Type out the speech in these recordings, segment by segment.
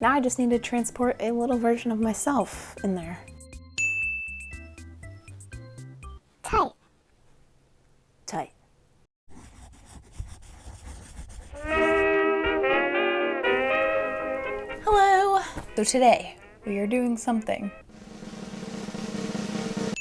Now I just need to transport a little version of myself in there. Tight. Tight. Hello! So today, we are doing something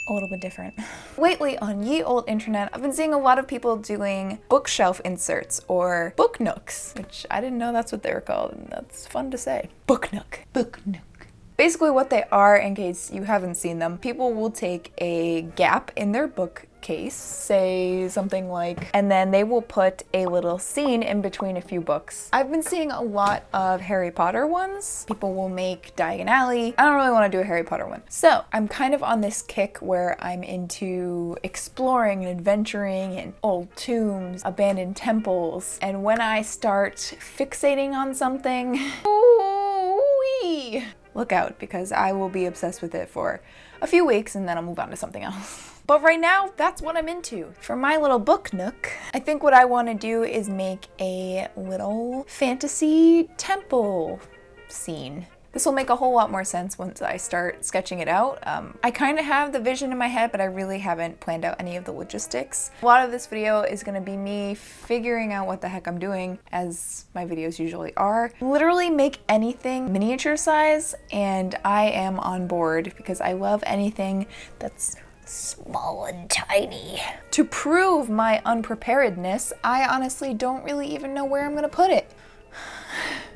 a little bit different. Lately on Ye Olde Internet, I've been seeing a lot of people doing bookshelf inserts or book nooks, which I didn't know that's what they were called, and that's fun to say. Book nook. Book nook. Basically what they are, in case you haven't seen them, people will take a gap in their bookcase, say something like, and then they will put a little scene in between a few books. I've been seeing a lot of Harry Potter ones. People will make Diagon Alley. I don't really want to do a Harry Potter one. So I'm kind of on this kick where I'm into exploring and adventuring in old tombs, abandoned temples, and when I start fixating on something, ooh-wee, look out, because I will be obsessed with it for a few weeks and then I'll move on to something else. But right now, that's what I'm into. For my little book nook, I think what I want to do is make a little fantasy temple scene. This will make a whole lot more sense once I start sketching it out. I kind of have the vision in my head, but I really haven't planned out any of the logistics. A lot of this video is going to be me figuring out what the heck I'm doing, as my videos usually are. Literally make anything miniature size, and I am on board because I love anything that's small and tiny. To prove my unpreparedness, I honestly don't really even know where I'm going to put it.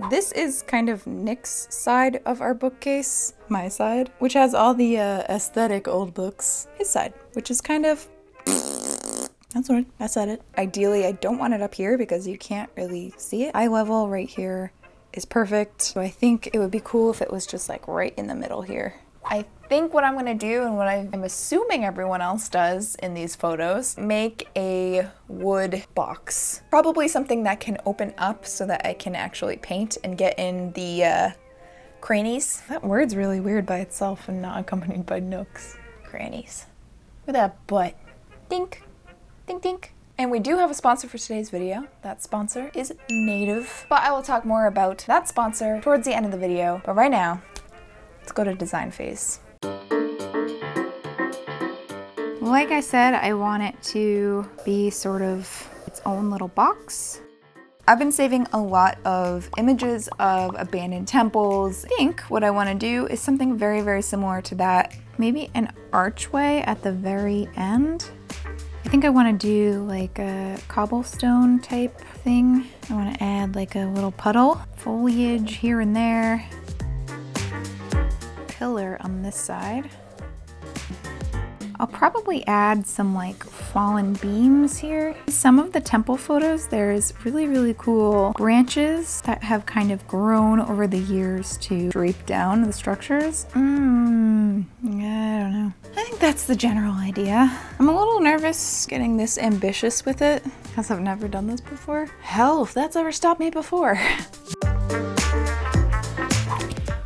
This is kind of Nick's side of our bookcase, my side, which has all the aesthetic old books. His side, which is kind of... That's right, I said it. Ideally, I don't want it up here because you can't really see it. Eye level right here is perfect. So I think it would be cool if it was just like right in the middle here. I think what I'm gonna do, and what I'm assuming everyone else does in these photos, make a wood box. Probably something that can open up so that I can actually paint and get in the crannies. That word's really weird by itself and not accompanied by nooks. Crannies. Look at that butt. Dink, dink, dink. And we do have a sponsor for today's video. That sponsor is Native. But I will talk more about that sponsor towards the end of the video. But right now, let's go to design phase. Like I said, I want it to be sort of its own little box. I've been saving a lot of images of abandoned temples. I think what I want to do is something very, very similar to that. Maybe an archway at the very end. I think I want to do like a cobblestone type thing. I want to add like a little puddle, foliage here and there. Pillar on this side. I'll probably add some like fallen beams here. Some of the temple photos, there's really, really cool branches that have kind of grown over the years to drape down the structures. I don't know. I think that's the general idea. I'm a little nervous getting this ambitious with it because I've never done this before. Hell, if that's ever stopped me before.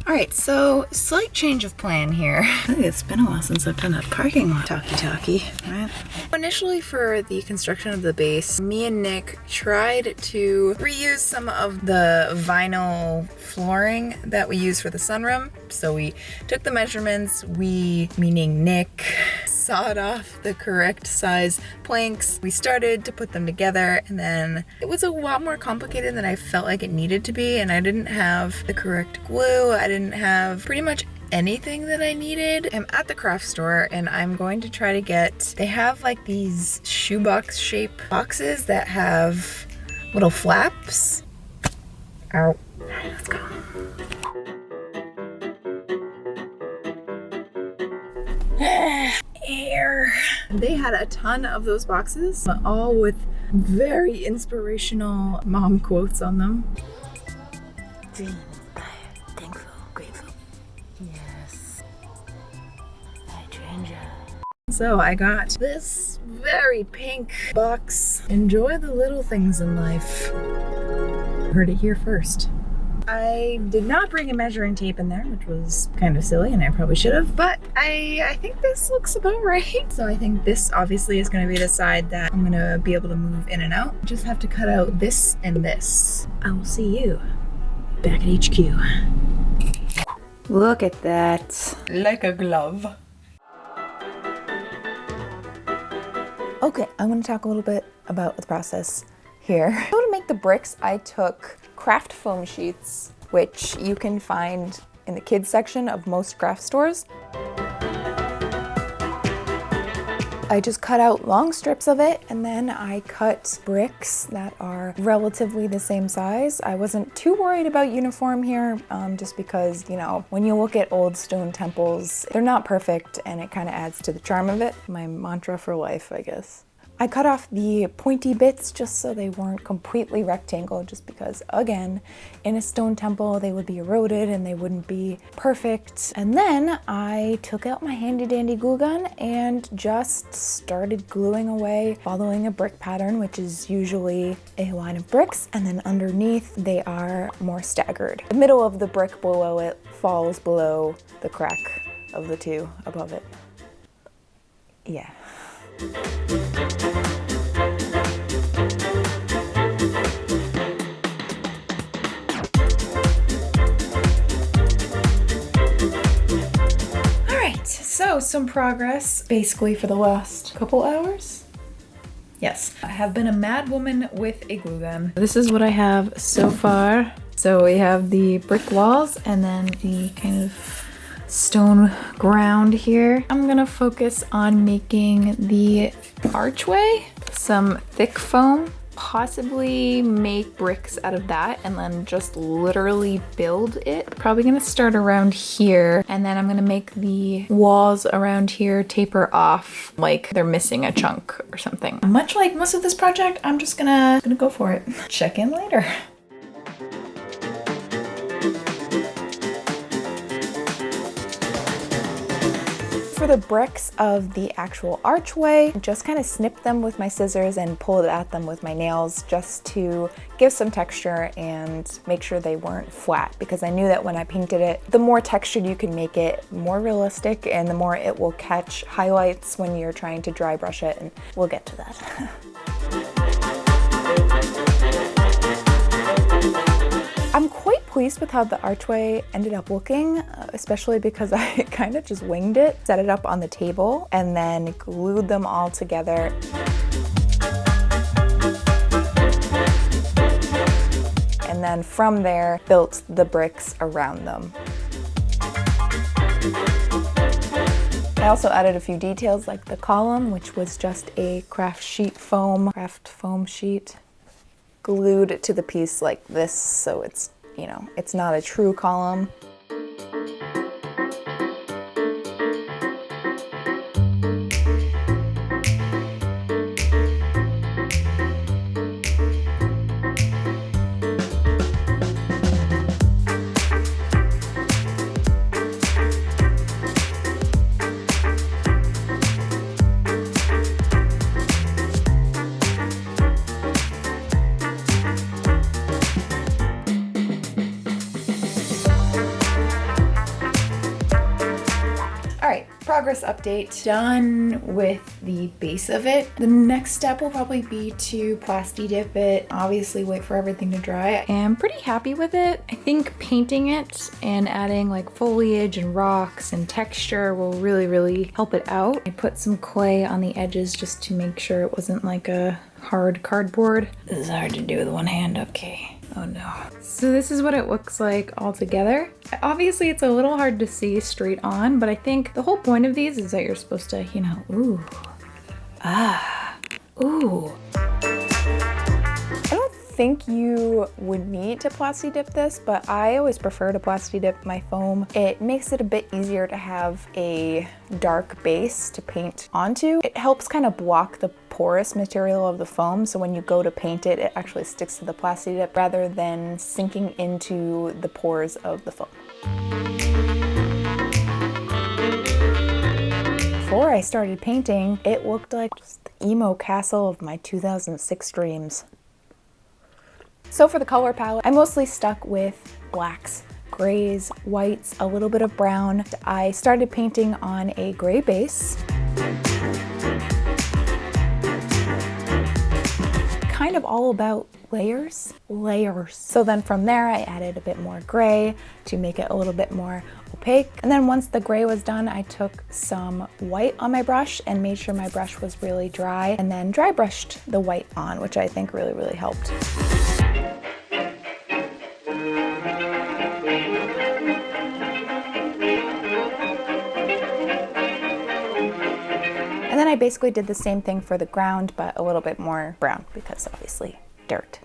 Alright, so slight change of plan here. I think it's been a while since I've done a parking lot talkie-talkie, right? Initially for the construction of the base, me and Nick tried to reuse some of the vinyl flooring that we use for the sunroom. So we took the measurements, we, meaning Nick, sawed off the correct size planks. We started to put them together, and then it was a lot more complicated than I felt like it needed to be, and I didn't have the correct glue. I didn't have pretty much anything that I needed. I'm at the craft store and I'm going to try to get, they have like these shoebox shape boxes that have little flaps. Ow. Let's go. Air. They had a ton of those boxes, all with very inspirational mom quotes on them. Dream, thankful, grateful. Yes. Hydrangea. So I got this very pink box. Enjoy the little things in life. Heard it here first. I did not bring a measuring tape in there, which was kind of silly, and I probably should have, but I think this looks about right. So I think this obviously is going to be the side that I'm going to be able to move in and out. Just have to cut out this and this. I will see you back at HQ. Look at that. Like a glove. Okay, I'm gonna talk a little bit about the process here. So to make the bricks, I took craft foam sheets, which you can find in the kids section of most craft stores. I just cut out long strips of it, and then I cut bricks that are relatively the same size. I wasn't too worried about uniform here, just because, you know, when you look at old stone temples, they're not perfect, and it kind of adds to the charm of it. My mantra for life, I guess. I cut off the pointy bits just so they weren't completely rectangle, just because, again, in a stone temple they would be eroded and they wouldn't be perfect. And then I took out my handy dandy glue gun and just started gluing away, following a brick pattern, which is usually a line of bricks, and then underneath they are more staggered. The middle of the brick below it falls below the crack of the two above it. Yeah. Alright, so some progress basically for the last couple hours. Yes, I have been a mad woman with a glue gun. This is what I have so far. So we have the brick walls and then the kind of stone ground here. I'm gonna focus on making the archway, some thick foam, possibly make bricks out of that and then just literally build it. Probably gonna start around here, and then I'm gonna make the walls around here taper off like they're missing a chunk or something. Much like most of this project, I'm just gonna go for it. Check in later. For the bricks of the actual archway, just kind of snip them with my scissors and pull it at them with my nails just to give some texture and make sure they weren't flat, because I knew that when I painted it, the more textured you can make it, more realistic, and the more it will catch highlights when you're trying to dry brush it, and we'll get to that. I'm quite pleased with how the archway ended up looking, especially because I kind of just winged it, set it up on the table, and then glued them all together. And then from there, built the bricks around them. I also added a few details like the column, which was just a craft foam sheet, glued to the piece like this, so it's, you know, it's not a true column. Progress update. Done with the base of it. The next step will probably be to plasti dip it. Obviously wait for everything to dry. I am pretty happy with it. I think painting it and adding like foliage and rocks and texture will really help it out. I put some clay on the edges just to make sure it wasn't like a hard cardboard. This is hard to do with one hand, okay. Oh no. So this is what it looks like all together. Obviously it's a little hard to see straight on, but I think the whole point of these is that you're supposed to, you know, ooh, ah, ooh. I don't think you would need to plasti dip this, but I always prefer to plasti dip my foam. It makes it a bit easier to have a dark base to paint onto. It helps kind of block the porous material of the foam, so when you go to paint it, it actually sticks to the plasti dip rather than sinking into the pores of the foam. Before I started painting, it looked like just the emo castle of my 2006 dreams. So for the color palette, I mostly stuck with blacks, grays, whites, a little bit of brown. I started painting on a gray base. Kind of of all about layers. So then from there I added a bit more gray to make it a little bit more opaque. And then once the gray was done, I took some white on my brush and made sure my brush was really dry, and then dry brushed the white on, which I think really helped. And then I basically did the same thing for the ground, but a little bit more brown because obviously dirt.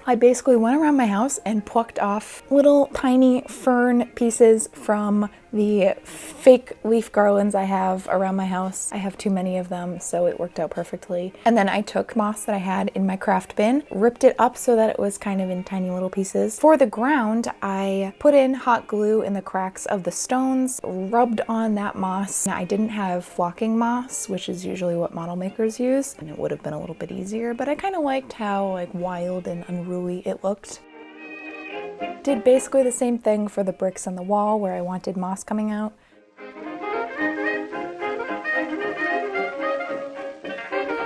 I basically went around my house and plucked off little tiny fern pieces from the fake leaf garlands I have around my house. I have too many of them, so it worked out perfectly. And then I took moss that I had in my craft bin, ripped it up so that it was kind of in tiny little pieces. For the ground, I put in hot glue in the cracks of the stones, rubbed on that moss. Now, I didn't have flocking moss, which is usually what model makers use, and it would have been a little bit easier, but I kind of liked how like wild and unruly it looked. Did basically the same thing for the bricks on the wall where I wanted moss coming out.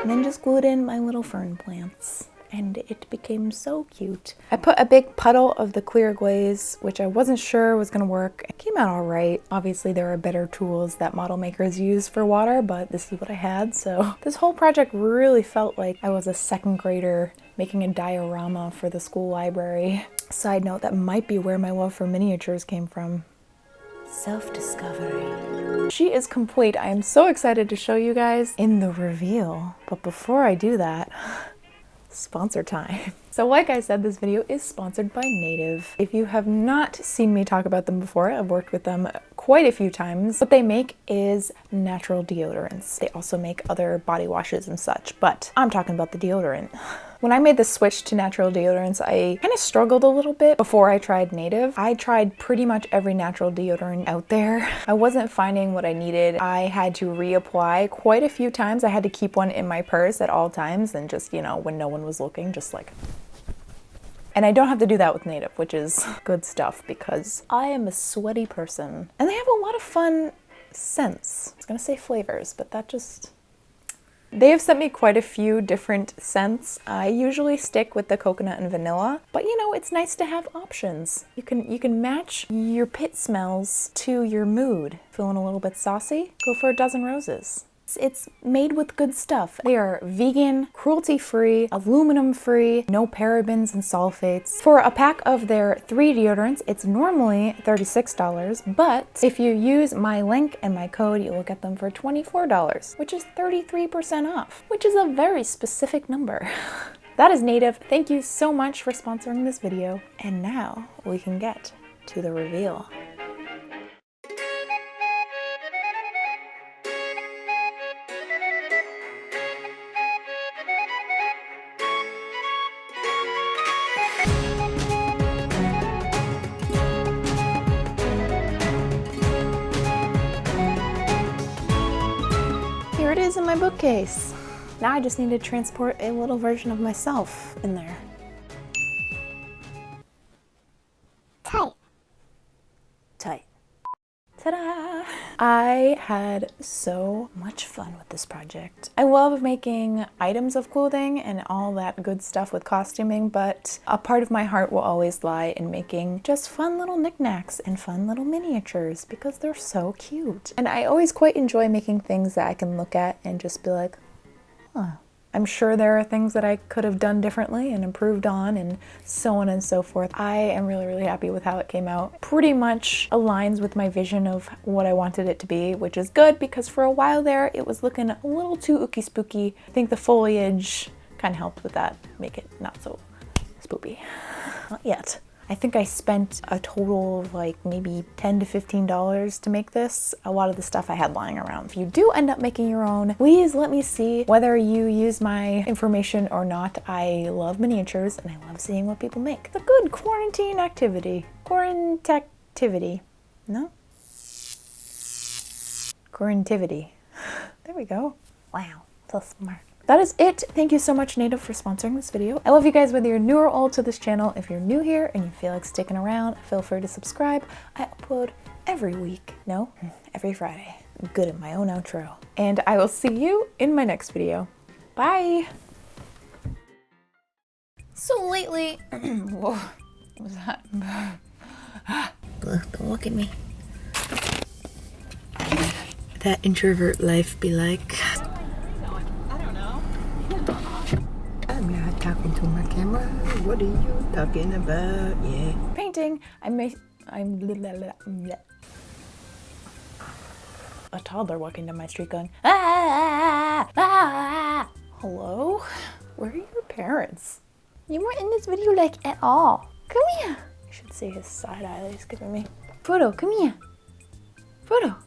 And then just glued in my little fern plants, and it became so cute. I put a big puddle of the clear glaze, which I wasn't sure was gonna work. It came out all right. Obviously there are better tools that model makers use for water, but this is what I had. So this whole project really felt like I was a second grader making a diorama for the school library. Side note, that might be where my love for miniatures came from. Self-discovery. She is complete. I am so excited to show you guys in the reveal. But before I do that, sponsor time. So like I said, this video is sponsored by Native. If you have not seen me talk about them before, I've worked with them quite a few times. What they make is natural deodorants. They also make other body washes and such, but I'm talking about the deodorant. When I made the switch to natural deodorants, I kind of struggled a little bit before I tried Native. I tried pretty much every natural deodorant out there. I wasn't finding what I needed. I had to reapply quite a few times. I had to keep one in my purse at all times and just, you know, when no one was looking, just like... And I don't have to do that with Native, which is good stuff because I am a sweaty person. And they have a lot of fun scents. I was gonna say flavors, but that just... They have sent me quite a few different scents. I usually stick with the coconut and vanilla, but you know, it's nice to have options. You can match your pit smells to your mood. Feeling a little bit saucy? Go for a dozen roses. It's made with good stuff. They are vegan, cruelty-free, aluminum-free, no parabens and sulfates. For a pack of their 3 deodorants, it's normally $36, but if you use my link and my code, you will get them for $24, which is 33% off, which is a very specific number. That is Native. Thank you so much for sponsoring this video. And now we can get to the reveal. Here it is in my bookcase. Now I just need to transport a little version of myself in there. Tight. Tight. Ta-da! I had so much fun with this project. I love making items of clothing and all that good stuff with costuming, but a part of my heart will always lie in making just fun little knickknacks and fun little miniatures because they're so cute. And I always quite enjoy making things that I can look at and just be like, huh. I'm sure there are things that I could have done differently and improved on and so on and so forth. I am really happy with how it came out. Pretty much aligns with my vision of what I wanted it to be, which is good because for a while there it was looking a little too ooky spooky. I think the foliage kind of helped with that, make it not so spoopy. Not yet. I think I spent a total of like maybe $10 to $15 to make this. A lot of the stuff I had lying around. If you do end up making your own, please let me see whether you use my information or not. I love miniatures and I love seeing what people make. It's a good quarantine activity. Quarantactivity. No? Quarantivity. There we go. Wow, so smart. That is it. Thank you so much, Native, for sponsoring this video. I love you guys whether you're new or old to this channel. If you're new here and you feel like sticking around, feel free to subscribe. I upload every week. No, every Friday. I'm good at my own outro. And I will see you in my next video. Bye. So lately, whoa, what was that? Don't look at me. That introvert life be like. I'm not talking to my camera. What are you talking about? Yeah. Painting. I'm a toddler walking down my street going, ah, ah. Hello? Where are your parents? You weren't in this video like at all. Come here. I should see his side eye that he's giving me. Frodo, come here. Frodo.